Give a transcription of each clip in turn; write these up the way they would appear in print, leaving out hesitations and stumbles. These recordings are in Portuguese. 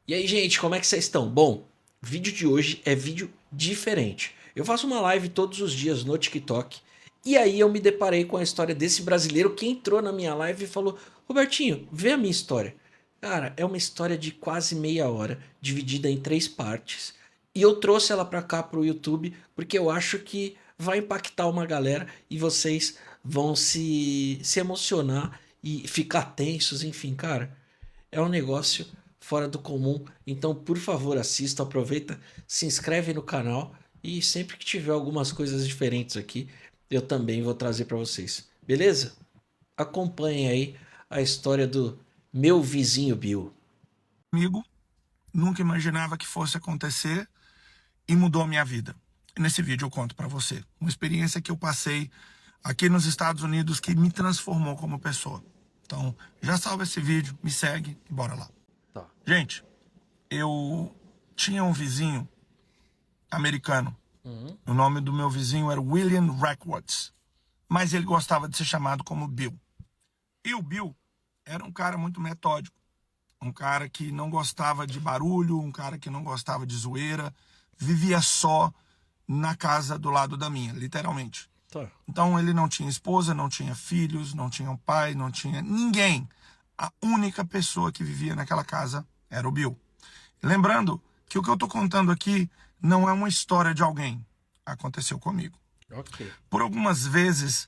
E aí, gente, como é que vocês estão? Bom, o vídeo de hoje é vídeo diferente. Eu faço uma live todos os dias no TikTok. E aí eu me deparei com a história desse brasileiro que entrou na minha live e falou: Robertinho, vê a minha história. Cara, é uma história de quase meia hora, dividida em três partes. E eu trouxe ela pra cá pro YouTube porque eu acho que vai impactar uma galera e vocês vão se emocionar e ficar tensos, enfim, cara. É um negócio fora do comum. Então, por favor, assista, aproveita, se inscreve no canal e sempre que tiver algumas coisas diferentes aqui, eu também vou trazer para vocês. Beleza? Acompanhe aí a história do meu vizinho Bill. Comigo, nunca imaginava que fosse acontecer e mudou a minha vida. Nesse vídeo eu conto para você uma experiência que eu passei aqui nos Estados Unidos que me transformou como pessoa. Então, já salva esse vídeo, me segue e bora lá. Tá. Gente, eu tinha um vizinho americano. O nome do meu vizinho era William Reckwards, mas ele gostava de ser chamado como Bill. E o Bill era um cara muito metódico. Um cara que não gostava de barulho, um cara que não gostava de zoeira, vivia só na casa do lado da minha, literalmente. Tá. Então ele não tinha esposa, não tinha filhos, não tinha um pai, não tinha ninguém. A única pessoa que vivia naquela casa era o Bill. Lembrando que o que eu estou contando aqui não é uma história de alguém. Aconteceu comigo. Ok. Por algumas vezes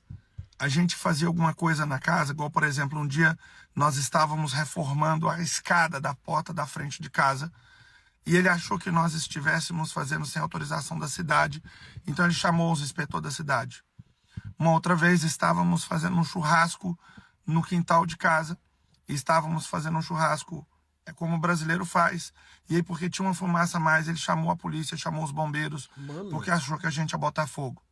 a gente fazia alguma coisa na casa, igual por exemplo, um dia nós estávamos reformando a escada da porta da frente de casa e ele achou que nós estivéssemos fazendo sem autorização da cidade, então ele chamou os inspetores da cidade. Uma outra vez estávamos fazendo um churrasco no quintal de casa e estávamos fazendo um churrasco como o brasileiro faz, e aí porque tinha uma fumaça a mais, ele chamou a polícia, chamou os bombeiros, Mano. porque achou que a gente ia botar fogo.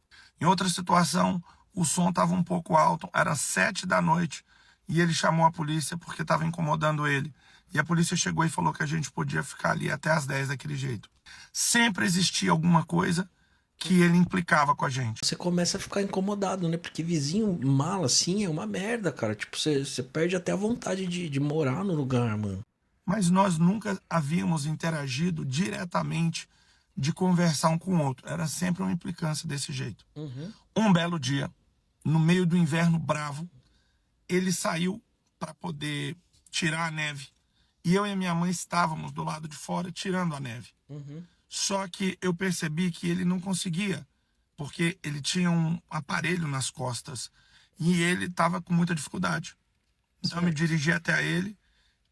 Em outra situação, o som estava um pouco alto, era 7 da noite, e ele chamou a polícia porque estava incomodando ele. E a polícia chegou e falou que a gente podia ficar ali até as 10 daquele jeito. Sempre existia alguma coisa que ele implicava com a gente. Você começa a ficar incomodado, né? Porque vizinho mala assim é uma merda, cara. Tipo, você perde até a vontade de morar no lugar, mano. Mas nós nunca havíamos interagido diretamente de conversar um com o outro. Era sempre uma implicância desse jeito. Um belo dia, no meio do inverno bravo, ele saiu para poder tirar a neve. E eu e a minha mãe estávamos do lado de fora tirando a neve. Só que eu percebi que ele não conseguia, porque ele tinha um aparelho nas costas e ele estava com muita dificuldade. Então eu me dirigi até ele,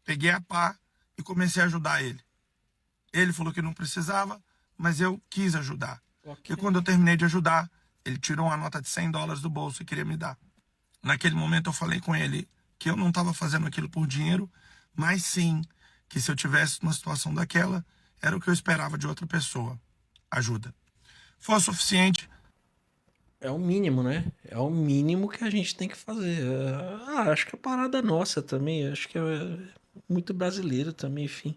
peguei a pá e comecei a ajudar ele. Ele falou que não precisava, mas eu quis ajudar. Ok. E quando eu terminei de ajudar, ele tirou uma nota de $100 do bolso e queria me dar. Naquele momento eu falei com ele que eu não estava fazendo aquilo por dinheiro, mas sim que se eu tivesse numa situação daquela, era o que eu esperava de outra pessoa. Ajuda. Foi o suficiente. É o mínimo, né? É o mínimo que a gente tem que fazer. Acho que é parada nossa também. Acho que é muito brasileiro também, enfim.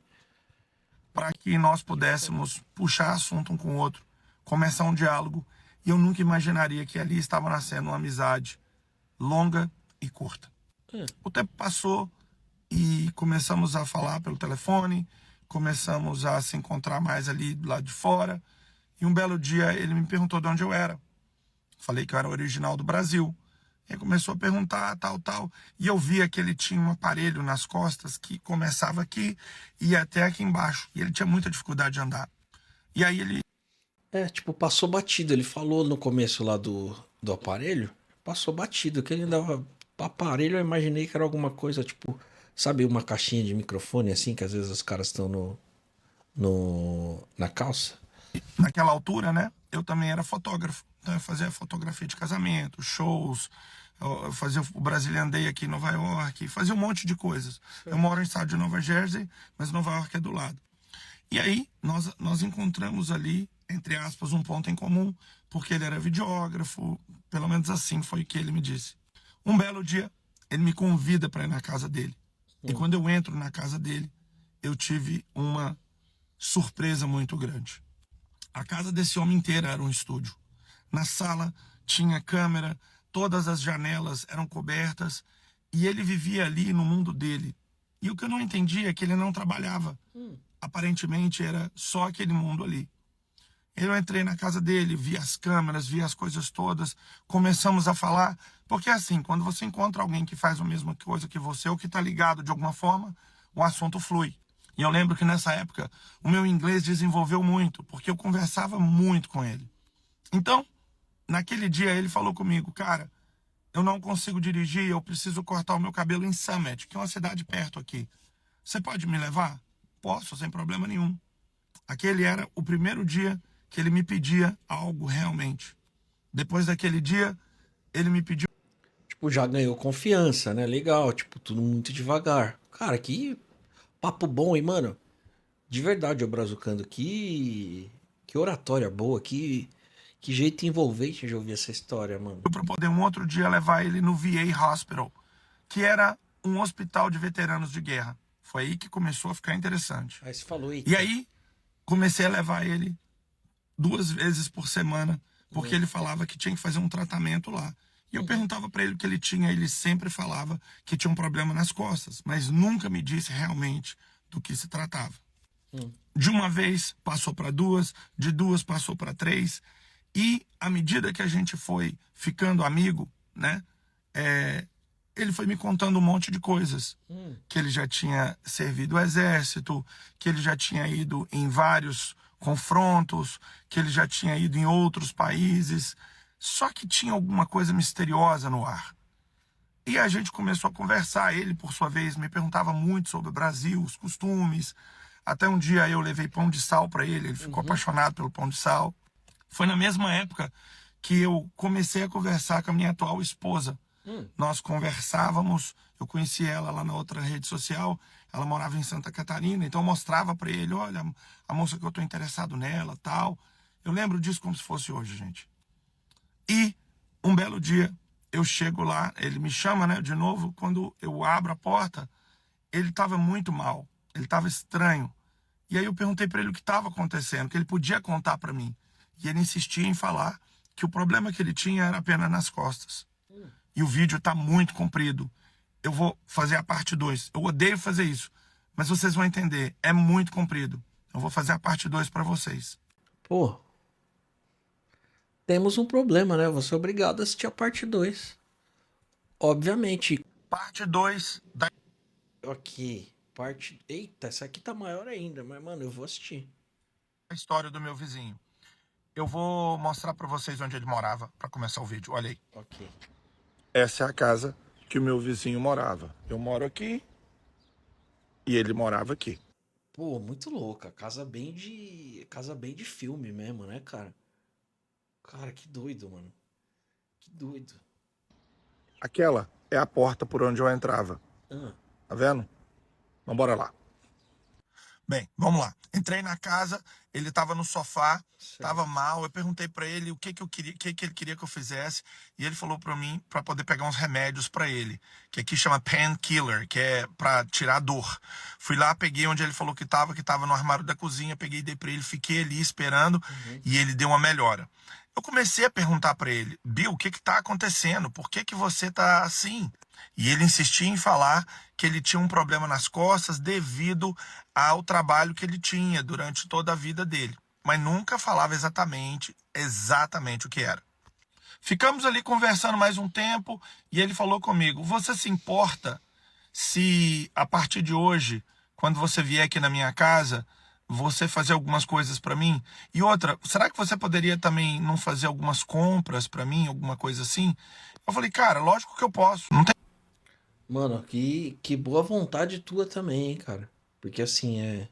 Para que nós pudéssemos puxar assunto um com o outro, começar um diálogo, e eu nunca imaginaria que ali estava nascendo uma amizade longa e curta. O tempo passou e começamos a falar pelo telefone, começamos a se encontrar mais ali do lado de fora, e um belo dia ele me perguntou de onde eu era. Falei que eu era original do Brasil. Ele começou a perguntar, tal. E eu via que ele tinha um aparelho nas costas que começava aqui e ia até aqui embaixo. E ele tinha muita dificuldade de andar. E aí ele... Tipo, passou batido. Ele falou no começo lá do aparelho. Passou batido. Que ele andava. Aparelho, eu imaginei que era alguma coisa, tipo, sabe, uma caixinha de microfone assim, que às vezes os caras estão na calça. Naquela altura, né? Eu também era fotógrafo. Então eu fazia fotografia de casamento, shows, eu fazia o Brazilian Day aqui em Nova York, fazia um monte de coisas. Eu moro em estado de Nova Jersey, mas Nova York é do lado. E aí nós encontramos ali, entre aspas, um ponto em comum, porque ele era videógrafo, pelo menos assim foi o que ele me disse. Um belo dia, ele me convida para ir na casa dele. E quando eu entro na casa dele, eu tive uma surpresa muito grande. A casa desse homem inteira era um estúdio. Na sala tinha câmera, todas as janelas eram cobertas e ele vivia ali no mundo dele. E o que eu não entendia é que ele não trabalhava. aparentemente era só aquele mundo ali. Eu entrei na casa dele, vi as câmeras, vi as coisas todas, começamos a falar, porque assim, quando você encontra alguém que faz a mesma coisa que você, ou que está ligado de alguma forma, o assunto flui. E eu lembro que nessa época, o meu inglês desenvolveu muito, porque eu conversava muito com ele. Então, naquele dia ele falou comigo, cara, eu não consigo dirigir, eu preciso cortar o meu cabelo em Summit, que é uma cidade perto aqui. Você pode me levar? Posso, sem problema nenhum. Aquele era o primeiro dia que ele me pedia algo realmente. Depois daquele dia, ele me pediu. Tipo, já ganhou confiança, né? Legal, tipo, tudo muito devagar. Cara, que papo bom, hein, mano? De verdade, ô Brazucando, que oratória boa, que jeito envolvente de ouvir essa história, mano. Para poder um outro dia levar ele no VA Hospital, que era um hospital de veteranos de guerra. Foi aí que começou a ficar interessante. Aí você falou, E eita. aí, comecei a levar ele 2 vezes por semana, porque ele falava que tinha que fazer um tratamento lá. E eu perguntava para ele o que ele tinha, ele sempre falava que tinha um problema nas costas, mas nunca me disse realmente do que se tratava. De uma vez passou para duas, de duas passou para três, e à medida que a gente foi ficando amigo, né, ele foi me contando um monte de coisas. Que ele já tinha servido o exército, que ele já tinha ido em vários confrontos, que ele já tinha ido em outros países. Só que tinha alguma coisa misteriosa no ar. E a gente começou a conversar. Ele, por sua vez, me perguntava muito sobre o Brasil, os costumes. Até um dia eu levei pão de sal para ele, ele ficou apaixonado pelo pão de sal. Foi na mesma época que eu comecei a conversar com a minha atual esposa. Nós conversávamos, eu conheci ela lá na outra rede social, ela morava em Santa Catarina, então eu mostrava para ele, olha, a moça que eu tô interessado nela, tal. Eu lembro disso como se fosse hoje, gente. E um belo dia eu chego lá, ele me chama, né, de novo, quando eu abro a porta, ele estava muito mal, ele estava estranho. E aí eu perguntei para ele o que estava acontecendo, que ele podia contar para mim. E ele insistia em falar que o problema que ele tinha era apenas nas costas. E o vídeo está muito comprido. Eu vou fazer a parte 2. Eu odeio fazer isso, mas vocês vão entender. É muito comprido. Eu vou fazer a parte 2 para vocês. Pô, temos um problema, né? Vou ser obrigado a assistir a parte 2. Obviamente. Parte 2 da Ok. Parte. Eita, essa aqui tá maior ainda, mas, mano, eu vou assistir. história do meu vizinho. Eu vou mostrar para vocês onde ele morava para começar o vídeo. Olha aí. Ok. Essa é a casa que o meu vizinho morava. Eu moro aqui e ele morava aqui. Pô, muito louca. Casa bem de. Casa bem de filme mesmo, né, cara? Cara, que doido, mano. Que doido. Aquela é a porta por onde eu entrava. Ah, Tá vendo? Então bora lá. Bem, vamos lá. Entrei na casa, ele estava no sofá, estava certo. mal. Eu perguntei para ele o que que eu queria, o que que ele queria que eu fizesse, e ele falou para mim para poder pegar uns remédios para ele, que aqui chama painkiller, que é para tirar a dor. Fui lá, peguei onde ele falou que estava no armário da cozinha, peguei e dei para ele, fiquei ali esperando e ele deu uma melhora. Eu comecei a perguntar para ele, Bill, o que que tá acontecendo? Por que que você tá assim? E ele insistia em falar que ele tinha um problema nas costas devido ao trabalho que ele tinha durante toda a vida dele, mas nunca falava exatamente o que era. Ficamos ali conversando mais um tempo e ele falou comigo: "Você se importa se a partir de hoje, quando você vier aqui na minha casa, você fazer algumas coisas para mim? E outra, será que você poderia também não fazer algumas compras para mim, alguma coisa assim?" Eu falei: "Cara, lógico que eu posso. Não tem." Mano, que boa vontade tua também, hein, cara. Porque assim,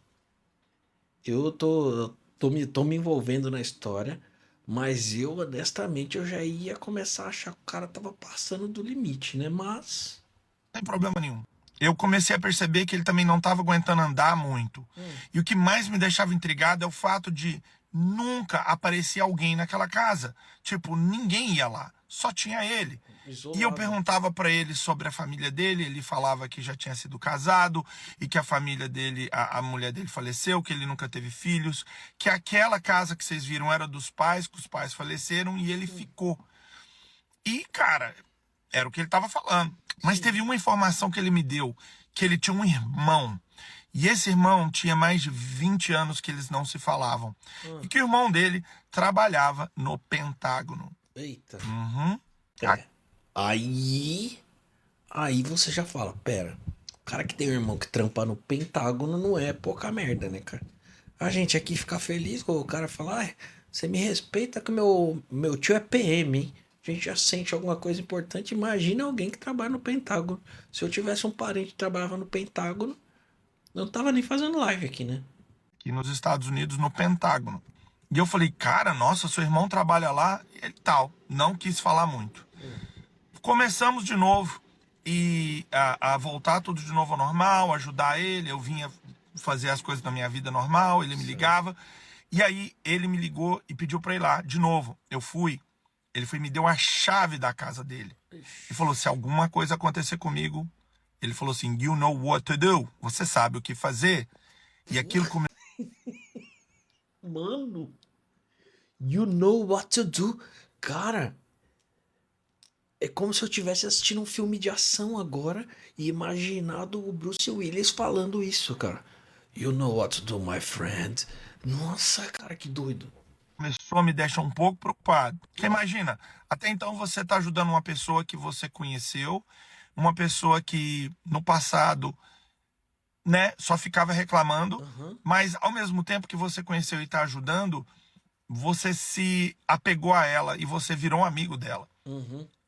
eu tô me envolvendo na história, mas eu, honestamente, eu já ia começar a achar que o cara tava passando do limite, né? Mas. Tem problema nenhum. Eu comecei a perceber que ele também não estava aguentando andar muito. E o que mais me deixava intrigado é o fato de nunca aparecer alguém naquela casa. Tipo, ninguém ia lá, só tinha ele. E eu Isolado. perguntava para ele sobre a família dele, ele falava que já tinha sido casado e que a família dele, a mulher dele faleceu, que ele nunca teve filhos, que aquela casa que vocês viram era dos pais, que os pais faleceram e ele ficou. E, cara, era o que ele estava falando. Mas Sim. teve uma informação que ele me deu, que ele tinha um irmão E esse irmão tinha mais de 20 anos que eles não se falavam. E que o irmão dele trabalhava no Pentágono. Eita. Uhum. É. Aí você já fala, pera, o cara que tem um irmão que trampa no Pentágono não é pouca merda, né, cara? A gente aqui fica feliz com o cara falar, ah, você me respeita que meu tio é PM, hein? A gente já sente alguma coisa importante. Imagina alguém que trabalha no Pentágono. Se eu tivesse um parente que trabalhava no Pentágono, não tava nem fazendo live aqui, né? Aqui nos Estados Unidos, no Pentágono. E eu falei, cara, nossa, seu irmão trabalha lá? E ele tal. Não quis falar muito. Começamos de novo e a voltar tudo de novo ao normal, ajudar ele. Eu vinha fazer as coisas da minha vida normal, ele me ligava. E aí ele me ligou e pediu para ir lá de novo. Eu fui. Ele foi e me deu a chave da casa dele. E falou, se alguma coisa acontecer comigo, ele falou assim, you know what to do. Você sabe o que fazer. E aquilo começou. Mano, you know what to do. Cara, é como se eu estivesse assistindo um filme de ação agora e imaginado o Bruce Willis falando isso, cara. You know what to do, my friend. Nossa, cara, que doido. Começou a me deixar um pouco preocupado. Porque imagina, até então você está ajudando uma pessoa que você conheceu, uma pessoa que no passado, né, só ficava reclamando, mas ao mesmo tempo que você conheceu e está ajudando, você se apegou a ela e você virou um amigo dela.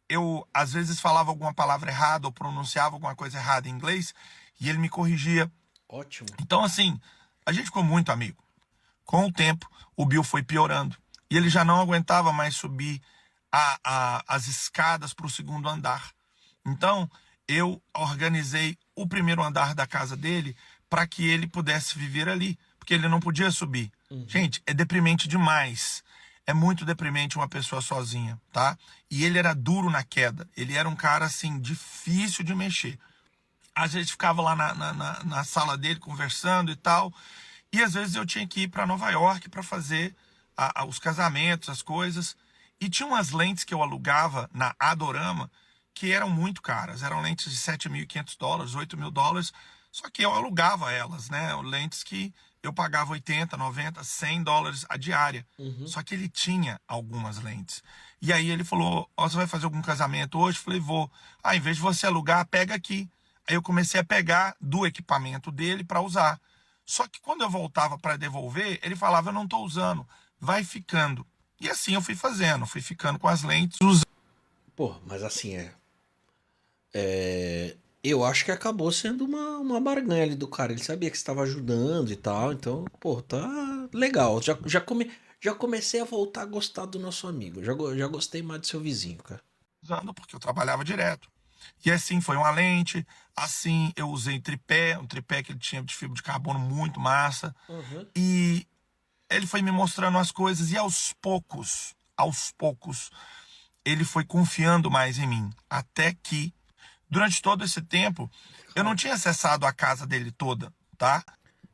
Eu, às vezes, falava alguma palavra errada ou pronunciava alguma coisa errada em inglês e ele me corrigia. Ótimo. Então, assim, a gente ficou muito amigo. Com o tempo, o Bill foi piorando. E ele já não aguentava mais subir as escadas para o segundo andar. Então, eu organizei o primeiro andar da casa dele para que ele pudesse viver ali. Porque ele não podia subir. Gente, é deprimente demais. É muito deprimente uma pessoa sozinha, tá? E ele era duro na queda. Ele era um cara, assim, difícil de mexer. Às vezes ficava lá na sala dele conversando e tal. E às vezes eu tinha que ir para Nova York para fazer os casamentos, as coisas. E tinha umas lentes que eu alugava na Adorama que eram muito caras. Eram lentes de $7.500, $8.000. Só que eu alugava elas, né? Lentes que eu pagava 80, 90, $100 a diária. Só que ele tinha algumas lentes. E aí ele falou, ó, você vai fazer algum casamento hoje? Eu falei, vou. Ah, em vez de você alugar, pega aqui. Aí eu comecei a pegar do equipamento dele para usar. Só que quando eu voltava para devolver, ele falava, eu não estou usando, vai ficando. E assim eu fui fazendo, fui ficando com as lentes usando. Pô, mas assim, eu acho que acabou sendo uma barganha ali do cara. Ele sabia que você estava ajudando e tal. Então, pô, tá legal. Já comecei a voltar a gostar do nosso amigo. Já gostei mais do seu vizinho, cara. Usando porque eu trabalhava direto. E assim foi uma lente, assim eu usei tripé, um tripé que ele tinha de fibra de carbono muito massa. E ele foi me mostrando as coisas e aos poucos, ele foi confiando mais em mim. Até que, durante todo esse tempo, eu não tinha acessado a casa dele toda, tá?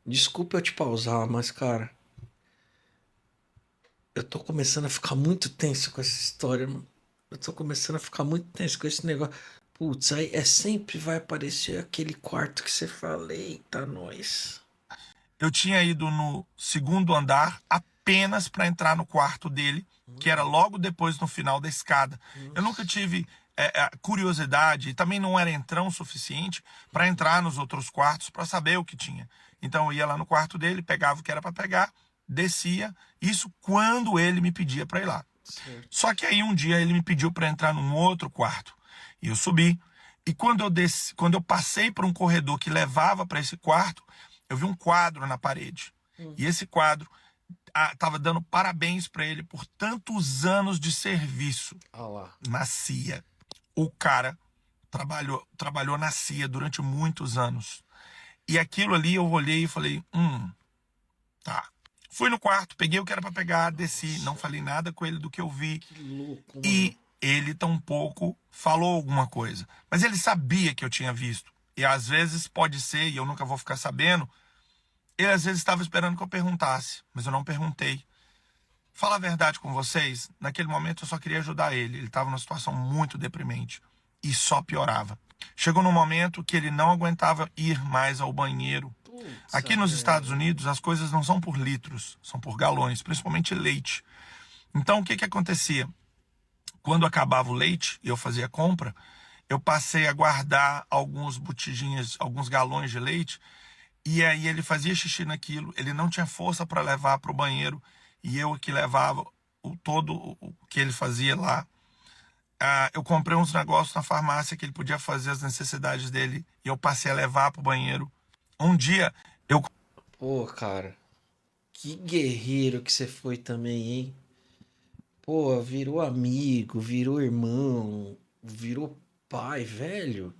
Desculpa eu te pausar, mas, cara, eu tô começando a ficar muito tenso com essa história, mano. Eu tô começando a ficar muito tenso com esse negócio. Putz, aí sempre vai aparecer aquele quarto que você fala, eita, nós. Eu tinha ido no segundo andar apenas para entrar no quarto dele, que era logo depois no final da escada. Eu nunca tive curiosidade e também não era entrão suficiente para entrar nos outros quartos para saber o que tinha. Então eu ia lá no quarto dele, pegava o que era para pegar, descia, isso quando ele me pedia para ir lá. Certo. Só que aí um dia ele me pediu para entrar num outro quarto. E eu subi. E quando eu passei por um corredor que levava para esse quarto, eu vi um quadro na parede. E esse quadro estava dando parabéns para ele por tantos anos de serviço Ah lá. na CIA. O cara trabalhou na CIA durante muitos anos. E aquilo ali eu olhei e falei, tá. Fui no quarto, peguei o que era para pegar, desci, não falei nada com ele do que eu vi. Que louco, mano. E ele tampouco falou alguma coisa. Mas ele sabia que eu tinha visto. E às vezes pode ser, e eu nunca vou ficar sabendo, ele às vezes estava esperando que eu perguntasse, mas eu não perguntei. Falar a verdade com vocês, naquele momento eu só queria ajudar ele. Ele estava numa situação muito deprimente e só piorava. Chegou num momento que ele não aguentava ir mais ao banheiro. Putz, Aqui nos Estados merda. Unidos, as coisas não são por litros, são por galões, principalmente leite. Então, o que que acontecia? Quando acabava o leite e eu fazia compra, eu passei a guardar alguns botijinhas, alguns galões de leite, e aí ele fazia xixi naquilo, ele não tinha força para levar para o banheiro, e eu que levava todo o que ele fazia lá. Eu comprei uns negócios na farmácia que ele podia fazer as necessidades dele, e eu passei a levar para o banheiro. Um dia, eu Pô, cara, que guerreiro que você foi também, hein? Pô, virou amigo, virou irmão, virou pai, velho.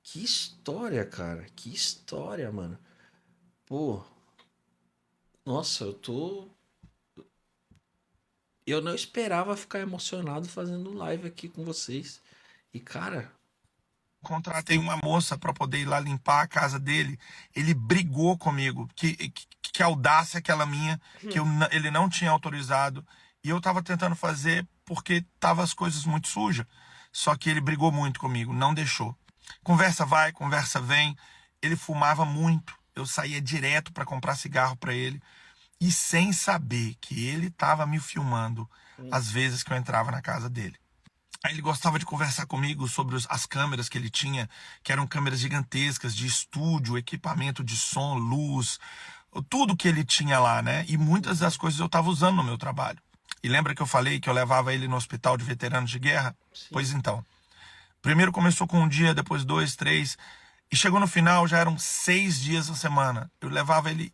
Que história, cara. Que história, mano. Pô, nossa, eu não esperava ficar emocionado fazendo live aqui com vocês. E, cara, contratei uma moça para poder ir lá limpar a casa dele. Ele brigou comigo. Que audácia aquela minha, que ele não tinha autorizado. E eu tava tentando fazer porque tava as coisas muito sujas. Só que ele brigou muito comigo, não deixou. Conversa vai, conversa vem. Ele fumava muito. Eu saía direto para comprar cigarro para ele. E sem saber que ele estava me filmando as vezes que eu entrava na casa dele. Aí ele gostava de conversar comigo sobre as câmeras que ele tinha, que eram câmeras gigantescas de estúdio, equipamento de som, luz, tudo que ele tinha lá, né? E muitas das coisas eu estava usando no meu trabalho. E lembra que eu falei que eu levava ele no hospital de veteranos de guerra? sim. Pois então. Primeiro começou com um dia, depois dois, três. E chegou no final, já eram 6 dias na semana. Eu levava ele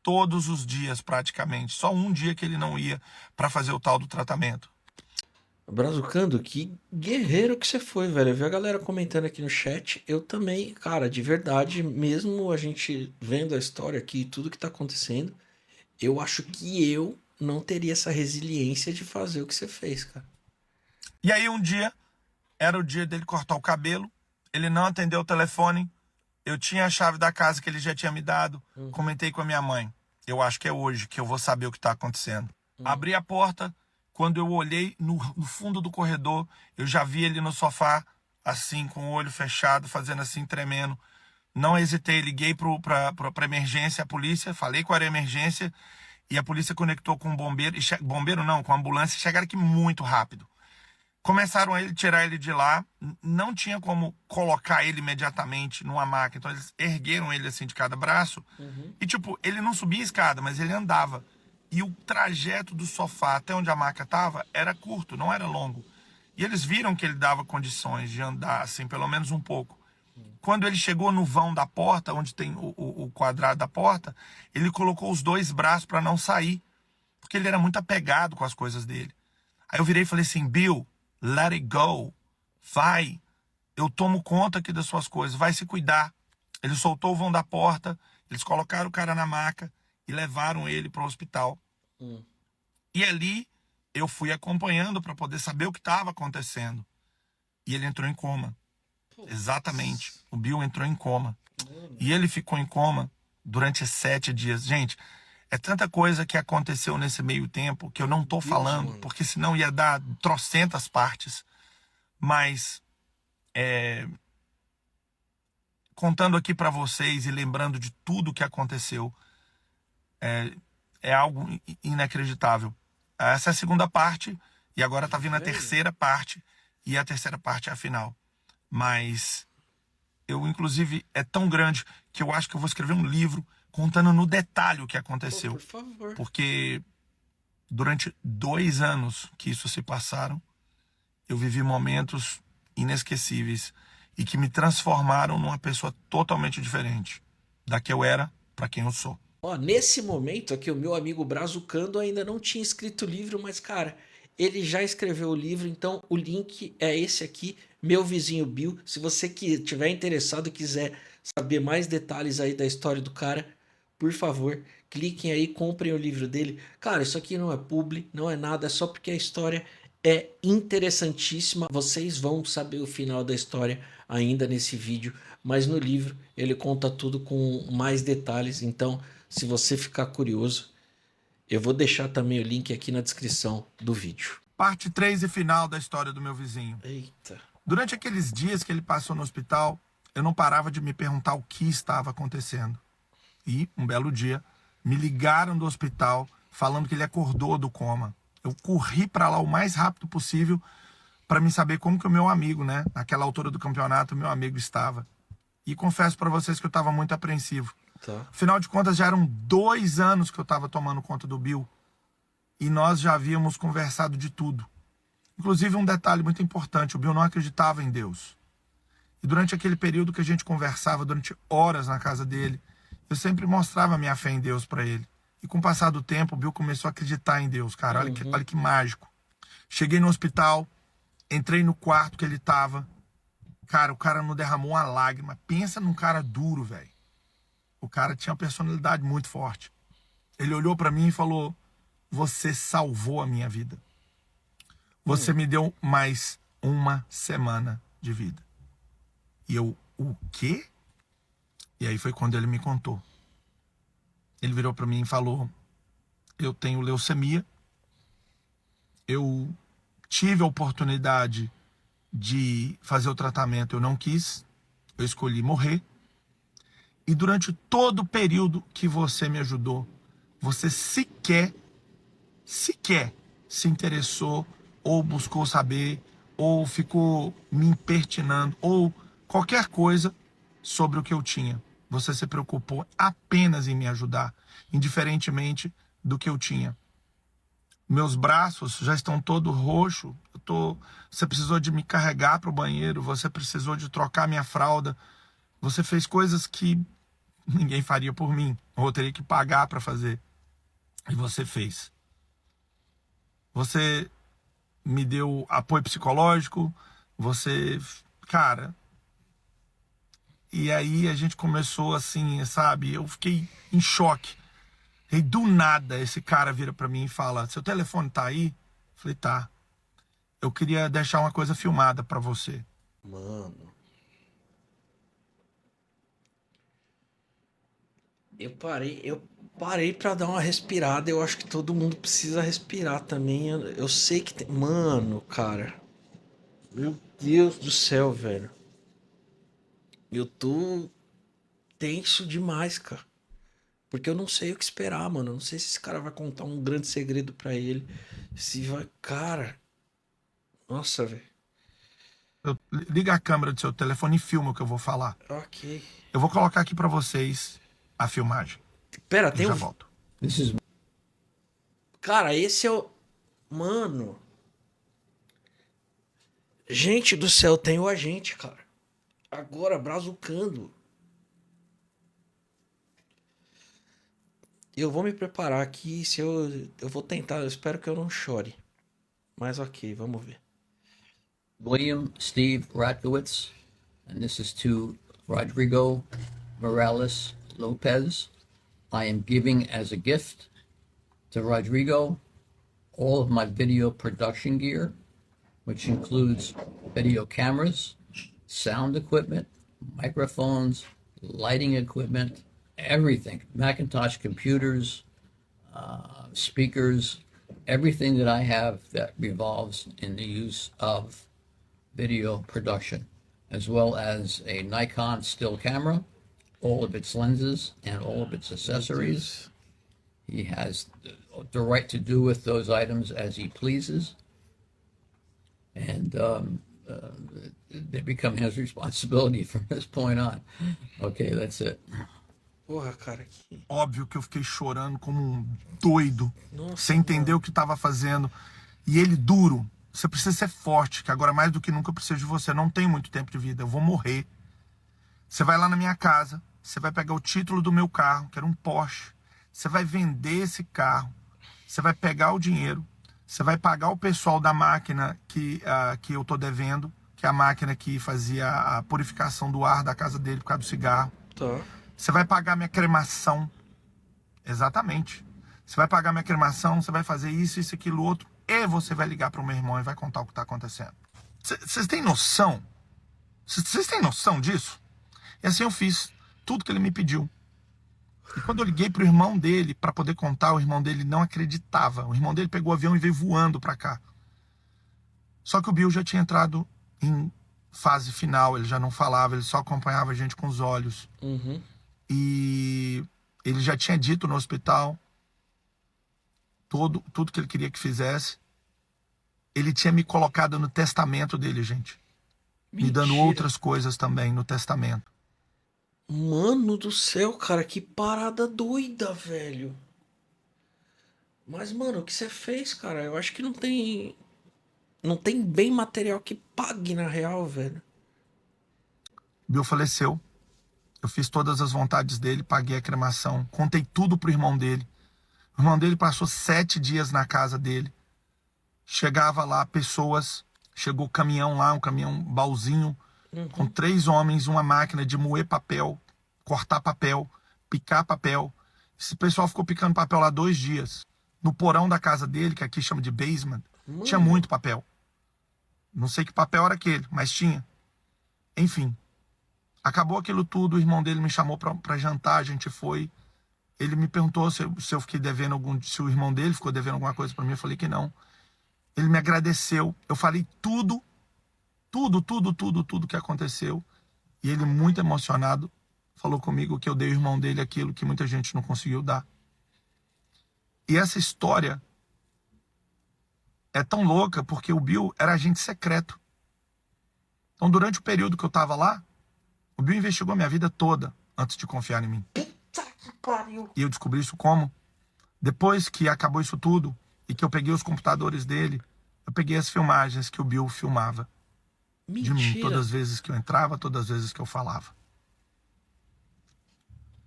todos os dias, praticamente. Só um dia que ele não ia para fazer o tal do tratamento. Brazucando, que guerreiro que você foi, velho. Eu vi a galera comentando aqui no chat. Eu também, cara, de verdade, mesmo a gente vendo a história aqui e tudo que tá acontecendo, eu acho que eu não teria essa resiliência de fazer o que você fez, cara. E aí um dia, era o dia dele cortar o cabelo, ele não atendeu o telefone, eu tinha a chave da casa que ele já tinha me dado, comentei com a minha mãe. Eu acho que é hoje que eu vou saber o que está acontecendo. Abri a porta, quando eu olhei no fundo do corredor, eu já vi ele no sofá, assim, com o olho fechado, fazendo assim, tremendo. Não hesitei, liguei para emergência, a polícia, falei qual era a emergência, e a polícia conectou com o bombeiro, bombeiro não, com a ambulância, e chegaram aqui muito rápido. Começaram a tirar ele de lá, não tinha como colocar ele imediatamente numa maca, então eles ergueram ele assim de cada braço, e tipo, ele não subia a escada, mas ele andava. E o trajeto do sofá até onde a maca estava era curto, não era longo. E eles viram que ele dava condições de andar assim, pelo menos um pouco. Quando ele chegou no vão da porta, onde tem o quadrado da porta, ele colocou os dois braços para não sair, porque ele era muito apegado com as coisas dele. Aí eu virei e falei assim, Bill, let it go. Vai, eu tomo conta aqui das suas coisas, vai se cuidar. Ele soltou o vão da porta, eles colocaram o cara na maca e levaram ele para o hospital. E ali eu fui acompanhando para poder saber o que estava acontecendo. E ele entrou em coma. Exatamente. O Bill entrou em coma. E ele ficou em coma durante 7 dias. Gente, é tanta coisa que aconteceu nesse meio tempo que eu não tô falando, mano. porque senão ia dar trocentas partes. Mas, contando aqui para vocês e lembrando de tudo que aconteceu, é algo inacreditável. Essa é a segunda parte, e agora tá vindo a Velho. terceira parte, e a terceira parte é a final. Mas eu, inclusive, é tão grande que eu acho que eu vou escrever um livro contando no detalhe o que Pô, aconteceu. por favor. Porque durante 2 anos que isso se passaram, eu vivi momentos inesquecíveis e que me transformaram numa pessoa totalmente diferente da que eu era para quem eu sou. Ó, nesse momento aqui, o meu amigo Brazucando ainda não tinha escrito o livro, mas, cara, ele já escreveu o livro, então o link é esse aqui, Meu Vizinho Bill. Se você que tiver interessado e quiser saber mais detalhes aí da história do cara, por favor, cliquem aí, comprem o livro dele. Cara, isso aqui não é publi, não é nada, é só porque a história é interessantíssima. Vocês vão saber o final da história ainda nesse vídeo, mas no livro ele conta tudo com mais detalhes. Então, se você ficar curioso, eu vou deixar também o link aqui na descrição do vídeo. Parte 3 e final da história do meu vizinho. Eita. Durante aqueles dias que ele passou no hospital, eu não parava de me perguntar o que estava acontecendo. E, um belo dia, me ligaram do hospital falando que ele acordou do coma. Eu corri para lá o mais rápido possível para me saber como que o meu amigo, né? Naquela altura do campeonato, o meu amigo estava. E confesso para vocês que eu estava muito apreensivo. Tá. Afinal de contas, já eram 2 anos que eu estava tomando conta do Bill. E nós já havíamos conversado de tudo. Inclusive, um detalhe muito importante: o Bill não acreditava em Deus. E durante aquele período que a gente conversava, durante horas na casa dele, eu sempre mostrava a minha fé em Deus para ele. E com o passar do tempo, o Bill começou a acreditar em Deus, cara. Olha que mágico. Cheguei no hospital, entrei no quarto que ele tava. Cara, o cara não derramou uma lágrima. Pensa num cara duro, velho. O cara tinha uma personalidade muito forte. Ele olhou para mim e falou: você salvou a minha vida. Você me deu mais 1 semana de vida. E eu, o quê? E aí foi quando ele me contou. Ele virou para mim e falou: eu tenho leucemia. Eu tive a oportunidade de fazer o tratamento, eu não quis. Eu escolhi morrer. E durante todo o período que você me ajudou, você sequer se interessou, ou buscou saber, ou ficou me impertinando, ou qualquer coisa sobre o que eu tinha. Você se preocupou apenas em me ajudar, indiferentemente do que eu tinha. Meus braços já estão todos roxos. Você precisou de me carregar para o banheiro, você precisou de trocar minha fralda. Você fez coisas que ninguém faria por mim, ou eu teria que pagar para fazer. E você fez. Você me deu apoio psicológico, você... Cara... E aí a gente começou assim, sabe? Eu fiquei em choque. E do nada esse cara vira pra mim e fala: seu telefone tá aí? Eu falei: tá. Eu queria deixar uma coisa filmada pra você. Mano. Eu parei pra dar uma respirada. Eu acho que todo mundo precisa respirar também. Eu sei que tem. Mano, cara. Meu Deus do céu, velho. Eu tô tenso demais, cara. Porque eu não sei o que esperar, mano. Eu não sei se esse cara vai contar um grande segredo pra ele. Se vai. Cara. Nossa, velho. Liga a câmera do seu telefone e filma o que eu vou falar. Ok. Eu vou colocar aqui pra vocês a filmagem. Pera, E tem já um. volto. Cara, esse é o. Mano. Gente do céu, tem o agente, cara. Agora, brazucando. Eu vou me preparar aqui. Se eu vou tentar. Eu espero que eu não chore. Mas ok, vamos ver. William Steve Ratkowitz, and this is to Rodrigo Morales Lopez. I am giving as a gift to Rodrigo all of my video production gear, which includes video cameras, sound equipment, microphones, lighting equipment, everything, Macintosh computers, speakers, everything that I have that revolves in the use of video production, as well as a Nikon still camera, all of its lenses and all of its accessories. He has the right to do with those items as he pleases, and they become his responsibility from this point on. Okay, that's it. Porra, cara, que. Óbvio que eu fiquei chorando como um doido, Nossa, sem entender mano. o que estava fazendo. E ele duro. Você precisa ser forte, que agora mais do que nunca eu preciso de você. Eu não tenho muito tempo de vida, eu vou morrer. Você vai lá na minha casa, você vai pegar o título do meu carro, que era um Porsche. Você vai vender esse carro, você vai pegar o dinheiro, você vai pagar o pessoal da máquina que eu tô devendo, que é a máquina que fazia a purificação do ar da casa dele por causa do cigarro. Tá. Você vai pagar minha cremação. Exatamente. Você vai pagar minha cremação, você vai fazer isso, isso, aquilo, outro. E você vai ligar para o meu irmão e vai contar o que está acontecendo. Vocês têm noção? Vocês têm noção disso? E assim eu fiz tudo que ele me pediu. E quando eu liguei pro irmão dele para poder contar, o irmão dele não acreditava. O irmão dele pegou o avião e veio voando para cá. Só que o Bill já tinha entrado em fase final, ele já não falava, ele só acompanhava a gente com os olhos. Uhum. E Ele já tinha dito no hospital tudo que ele queria que fizesse. Ele tinha me colocado no testamento dele, gente. Me dando Mentira. outras coisas também no testamento. Mano do céu, cara, que parada doida, velho. Mas, mano, o que você fez, cara? Eu acho que não tem. Não tem bem material que pague na real, velho. Bill faleceu. Eu fiz todas as vontades dele, paguei a cremação, contei tudo pro irmão dele. O irmão dele passou 7 dias na casa dele. Chegava lá pessoas, chegou caminhão lá, um caminhão baúzinho, com 3 homens, uma máquina de moer papel, cortar papel, picar papel. Esse pessoal ficou picando papel lá 2 dias. No porão da casa dele, que aqui chama de basement, tinha muito papel. Não sei que papel era aquele, mas tinha. Enfim, acabou aquilo tudo, o irmão dele me chamou pra jantar, a gente foi. Ele me perguntou se eu fiquei devendo se o irmão dele ficou devendo alguma coisa pra mim, eu falei que não. Ele me agradeceu, eu falei tudo que aconteceu. E ele, muito emocionado, falou comigo que eu dei ao irmão dele aquilo que muita gente não conseguiu dar. E essa história é tão louca porque o Bill era agente secreto. Então, durante o período que eu estava lá, o Bill investigou minha vida toda antes de confiar em mim. Puta que pariu. E eu descobri isso como? Depois que acabou isso tudo e que eu peguei os computadores dele, eu peguei as filmagens que o Bill filmava de mim, Mentira. todas as vezes que eu entrava, todas as vezes que eu falava.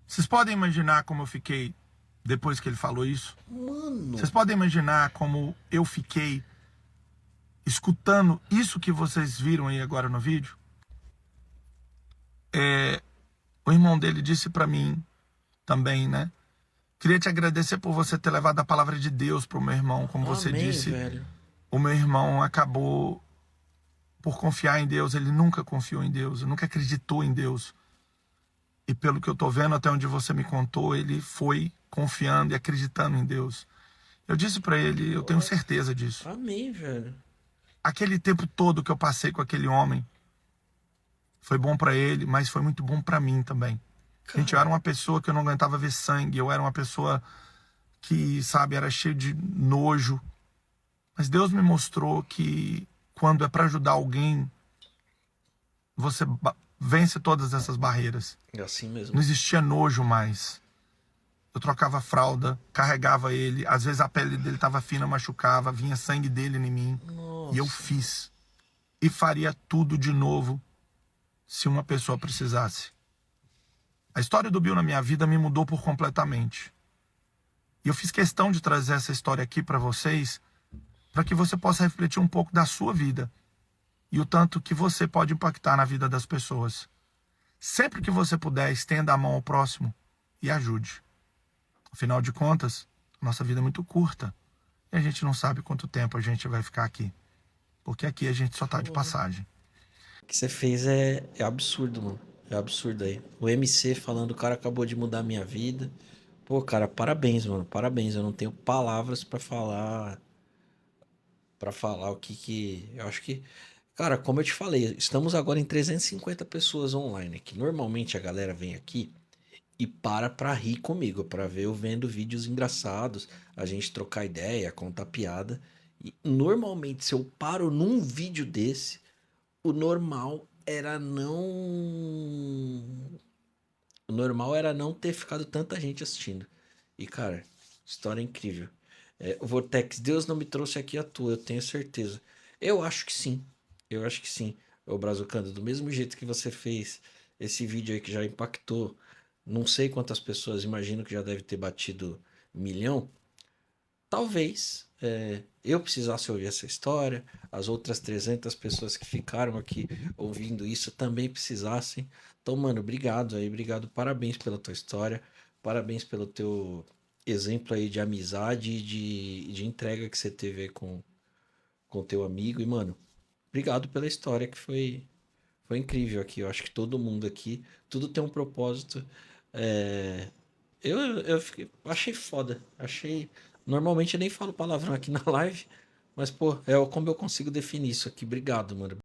Vocês podem imaginar como eu fiquei depois que ele falou isso? Mano. Vocês podem imaginar como eu fiquei escutando isso que vocês viram aí agora no vídeo? O irmão dele disse pra mim também, né? Queria te agradecer por você ter levado a palavra de Deus pro meu irmão. Como você Amém, disse, velho. o meu irmão acabou por confiar em Deus. Ele nunca confiou em Deus, nunca acreditou em Deus. E pelo que eu tô vendo, até onde você me contou, ele foi confiando e acreditando em Deus. Eu disse pra ele, eu tenho certeza disso. Amém, velho. Aquele tempo todo que eu passei com aquele homem foi bom pra ele, mas foi muito bom pra mim também. Gente, eu era uma pessoa que eu não aguentava ver sangue, eu era uma pessoa que, sabe, era cheio de nojo. Mas Deus me mostrou que quando é pra ajudar alguém, você vence todas essas barreiras. É assim mesmo. Não existia nojo mais. Eu trocava fralda, carregava ele, às vezes a pele dele estava fina, machucava, vinha sangue dele em mim. Nossa. E eu fiz. E faria tudo de novo se uma pessoa precisasse. A história do Bill na minha vida me mudou por completamente. E eu fiz questão de trazer essa história aqui para vocês, para que você possa refletir um pouco da sua vida e o tanto que você pode impactar na vida das pessoas. Sempre que você puder, estenda a mão ao próximo e ajude. Afinal de contas, nossa vida é muito curta e a gente não sabe quanto tempo a gente vai ficar aqui. Porque aqui a gente só tá de passagem. O que você fez é absurdo, mano. É absurdo aí. O MC falando, o cara acabou de mudar a minha vida. Pô, cara, parabéns, mano. Parabéns. Eu não tenho palavras pra falar. Pra falar o que. Eu acho que. Cara, como eu te falei, estamos agora em 350 pessoas online aqui. Normalmente a galera vem aqui e pra rir comigo, pra ver eu vendo vídeos engraçados, a gente trocar ideia, contar piada. E normalmente, se eu paro num vídeo desse, o normal era não. O normal era não ter ficado tanta gente assistindo. E, cara, história incrível. O Vortex, Deus não me trouxe aqui à toa, eu tenho certeza. Eu acho que sim. Eu acho que sim. Ô, Brazucando, do mesmo jeito que você fez esse vídeo aí que já impactou não sei quantas pessoas, imagino que já deve ter batido 1 milhão. Talvez eu precisasse ouvir essa história, as outras 300 pessoas que ficaram aqui ouvindo isso também precisassem. Então, mano, obrigado aí, obrigado, parabéns pela tua história, parabéns pelo teu exemplo aí de amizade e de entrega que você teve aí com o teu amigo. E, mano, obrigado pela história que foi incrível aqui. Eu acho que todo mundo aqui, tudo tem um propósito. É, achei foda. Achei. Normalmente eu nem falo palavrão aqui na live, mas, pô, como eu consigo definir isso aqui. Obrigado, mano.